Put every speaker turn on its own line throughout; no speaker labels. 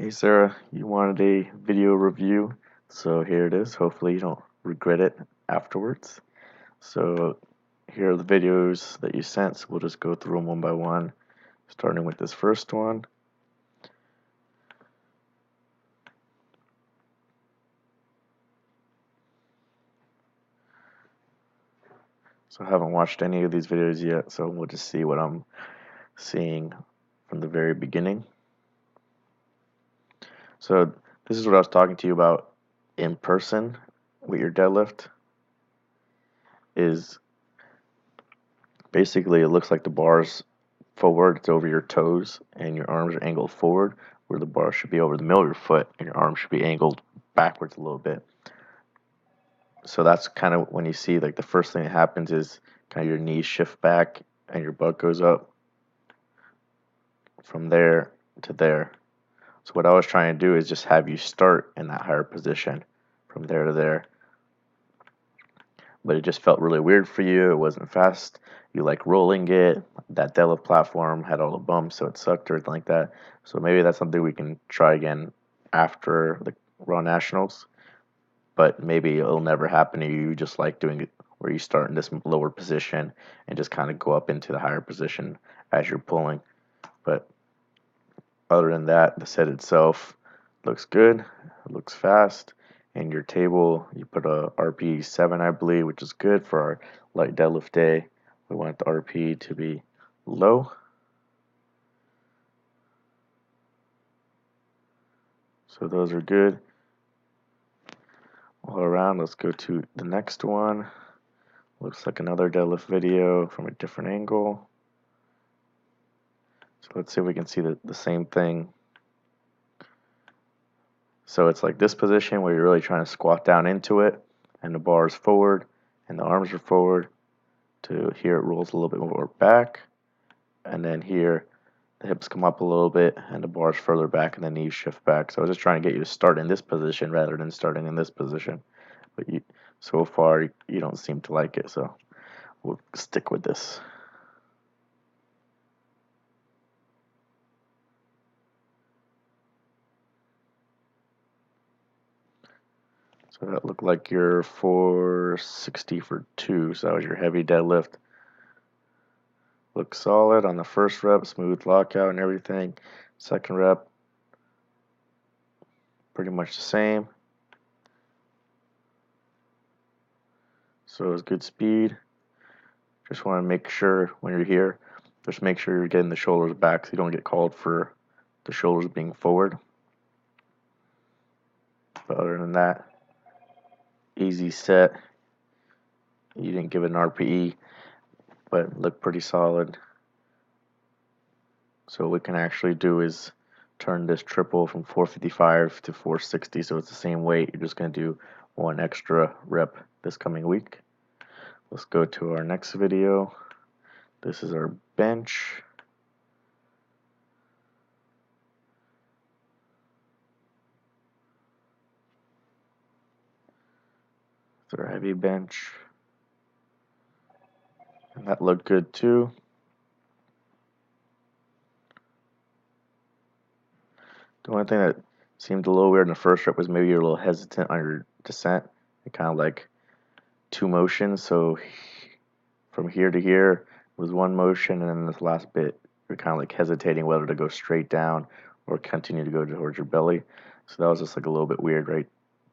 Hey Sarah, you wanted a video review, so here it is. Hopefully you don't regret it afterwards. So here are the videos that you sent, so we'll just go through them one by one, starting with this first one. So I haven't watched any of these videos yet, so we'll just see what I'm seeing from the very beginning. So this is what I was talking to you about in person with your deadlift, is basically it looks like the bar's forward, it's over your toes, and your arms are angled forward, where the bar should be over the middle of your foot, and your arms should be angled backwards a little bit. So that's kind of when you see, like, the first thing that happens is kind of your knees shift back and your butt goes up from there to there. So what I was trying to do is just have you start in that higher position from there to there. But it just felt really weird for you. It wasn't fast. You like rolling it. That deadlift platform had all the bumps, so it sucked or anything like that. So maybe that's something we can try again after the Raw Nationals. But maybe it'll never happen to you. You just like doing it where you start in this lower position and just kind of go up into the higher position as you're pulling. But other than that, the set itself looks good. It looks fast. And your table, you put a RP 7, I believe, which is good for our light deadlift day. We want the RP to be low. So those are good. All around, let's go to the next one. Looks like another deadlift video from a different angle. So let's see if we can see the same thing. So it's like this position where you're really trying to squat down into it, and the bar is forward, and the arms are forward. To here it rolls a little bit more back, and then here the hips come up a little bit and the bar's further back and the knees shift back. So I was just trying to get you to start in this position rather than starting in this position. But so far you don't seem to like it, so we'll stick with this. So that looked like your 460 for 2, so that was your heavy deadlift. Looks solid on the first rep, smooth lockout and everything. Second rep, pretty much the same. So it's good speed. Just want to make sure when you're here, just make sure you're getting the shoulders back so you don't get called for the shoulders being forward. But other than that, easy set. You didn't give it an RPE, but it looked pretty solid. So what we can actually do is turn this triple from 455 to 460, so it's the same weight. You're just going to do one extra rep this coming week. Let's go to our next video. This is our bench. It's our heavy bench. And that looked good too. The only thing that seemed a little weird in the first rep was maybe you're a little hesitant on your descent. It kind of like two motions. So from here to here was one motion, and then this last bit you're kind of like hesitating whether to go straight down or continue to go towards your belly. So that was just like a little bit weird right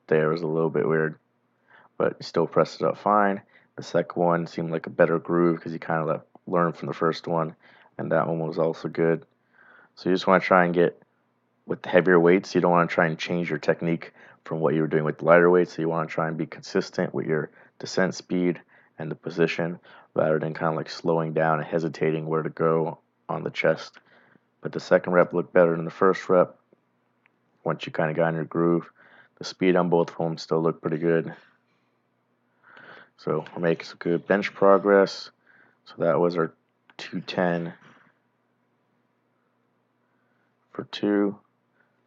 there. It was a little bit weird, but you still pressed it up fine. The second one seemed like a better groove because you kind of learned from the first one, and that one was also good. So you just want to try and get with the heavier weights, you don't want to try and change your technique from what you were doing with the lighter weights. So you want to try and be consistent with your descent speed and the position rather than kind of like slowing down and hesitating where to go on the chest. But the second rep looked better than the first rep once you kind of got in your groove. The speed on both of them still looked pretty good. So we're making some good bench progress. So that was our 210 for 2.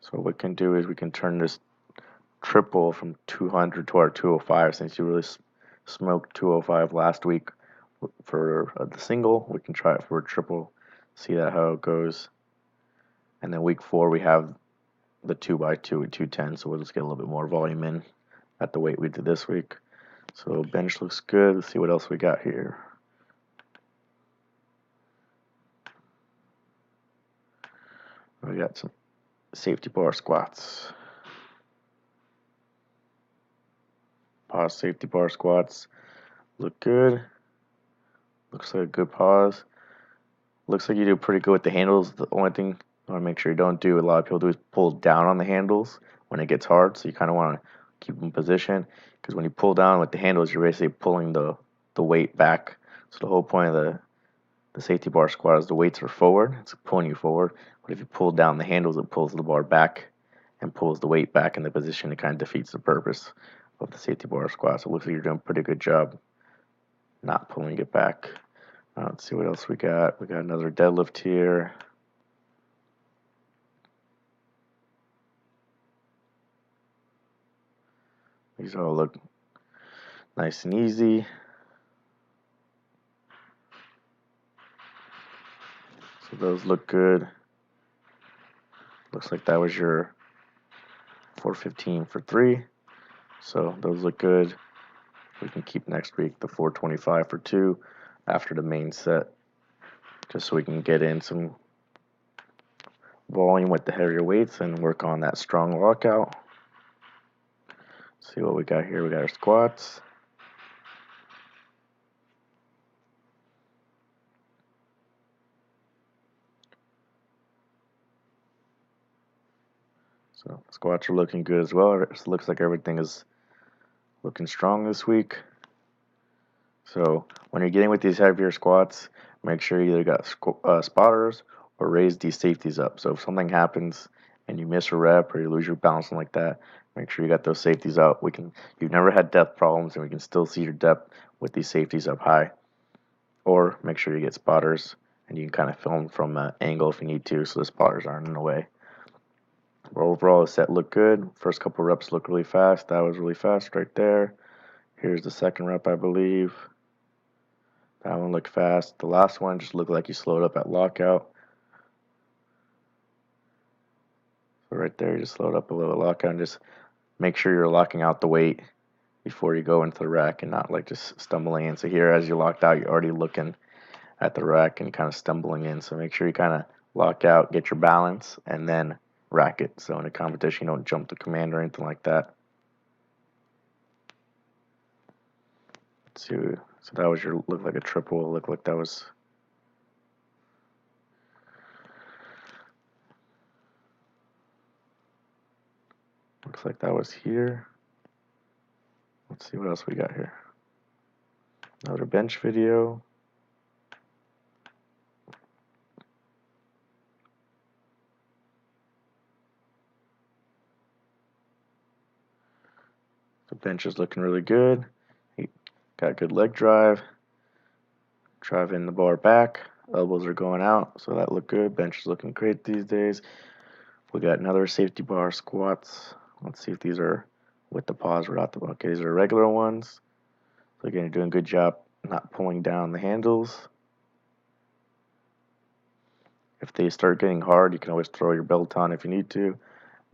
So what we can do is we can turn this triple from 200 to our 205. Since you really smoked 205 last week for the single, we can try it for a triple, see that how it goes. And then week 4 we have the 2x2 at 210, so we'll just get a little bit more volume in at the weight we did this week. So bench looks good. Let's see what else we got here. We got some safety bar squats. Pause safety bar squats. Look good. Looks like a good pause. Looks like you do pretty good with the handles. The only thing I want to make sure you don't do, a lot of people do, is pull down on the handles when it gets hard. So you kind of want to keep them in position, because when you pull down with the handles, you're basically pulling the weight back. So the whole point of the safety bar squat is the weights are forward. It's pulling you forward. But if you pull down the handles, it pulls the bar back and pulls the weight back in the position. It kind of defeats the purpose of the safety bar squat. So it looks like you're doing a pretty good job not pulling it back. Let's see what else we got. We got another deadlift here. These all look nice and easy. So those look good. Looks like that was your 415 for 3. So those look good. We can keep next week the 425 for 2 after the main set, just so we can get in some volume with the heavier weights and work on that strong lockout. See what we got here. We got our squats. So squats are looking good as well. It looks like everything is looking strong this week. So when you're getting with these heavier squats, make sure you either got spotters or raise these safeties up. So if something happens and you miss a rep or you lose your balance and like that, make sure you got those safeties up. You've never had depth problems, and we can still see your depth with these safeties up high. Or make sure you get spotters, and you can kind of film from an angle if you need to, so the spotters aren't in the way. But overall, the set looked good. First couple reps looked really fast. That was really fast right there. Here's the second rep, I believe. That one looked fast. The last one just looked like you slowed up at lockout. So right there, you just slowed up a little lockout, and just make sure you're locking out the weight before you go into the rack and not like just stumbling in. So here, as you locked out, you're already looking at the rack and kind of stumbling in. So make sure you kind of lock out, get your balance, and then rack it. So in a competition, you don't jump the command or anything like that. Let's see. So that was your, looked like a triple. Looked like that was. Looks like that was here. Let's see what else we got here. Another bench video. The bench is looking really good. He got good leg drive. Driving the bar back. Elbows are going out, so that looked good. Bench is looking great these days. We got another safety bar squats. Let's see if these are with the pause or without the pause. Okay, these are regular ones. So again, you're doing a good job not pulling down the handles. If they start getting hard, you can always throw your belt on if you need to.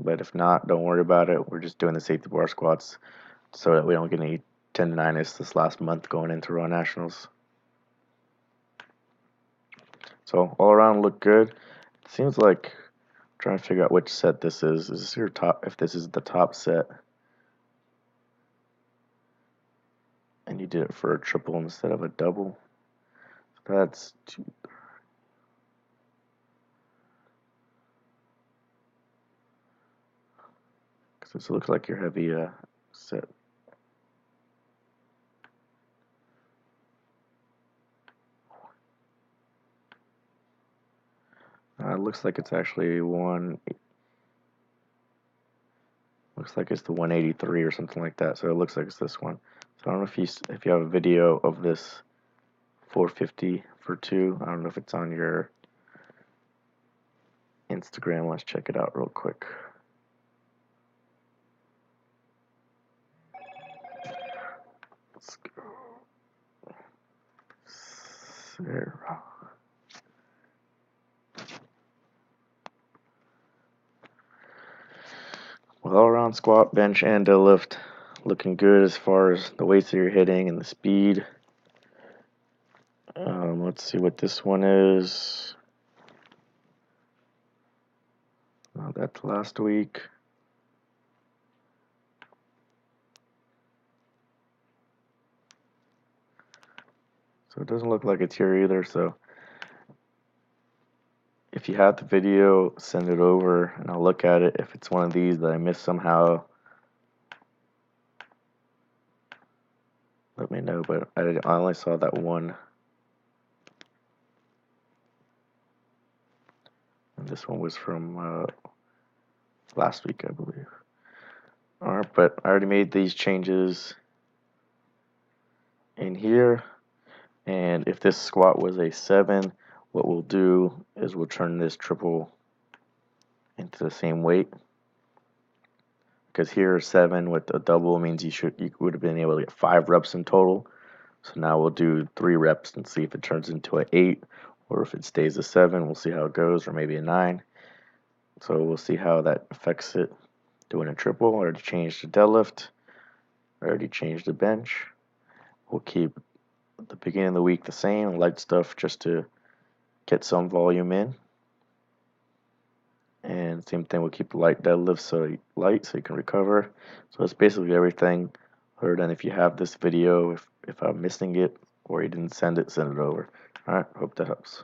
But if not, don't worry about it. We're just doing the safety bar squats so that we don't get any tendonitis this last month going into Raw Nationals. So all around look good. It seems like I'm trying to figure out which set this is. Is this your top? If this is the top set, and you did it for a triple instead of a double, that's 2. Because this looks like your heavy set. It looks like it's actually one. Looks like it's the 183 or something like that. So it looks like it's this one. So I don't know if you have a video of this 450 for 2. I don't know if it's on your Instagram. Let's check it out real quick. Let's go. Sarah. With all around squat, bench, and deadlift looking good as far as the weights that you're hitting and the speed. Let's see what this one is. That's last week. So it doesn't look like it's here either. So if you have the video, send it over and I'll look at it. If it's one of these that I missed somehow, let me know. But I only saw that one. And this one was from last week, I believe. Alright, but I already made these changes in here. And if this squat was a 7, what we'll do is we'll turn this triple into the same weight. Because here 7 with a double means you would have been able to get 5 reps in total. So now we'll do 3 reps and see if it turns into an 8, or if it stays a 7, we'll see how it goes, or maybe a 9. So we'll see how that affects it. Doing a triple, I already changed the deadlift, I already changed the bench. We'll keep the beginning of the week the same, light stuff just to get some volume in. And same thing, we'll keep light deadlift so you can recover. So it's basically everything. Other than if you have this video, if I'm missing it or you didn't send it over. Alright, hope that helps.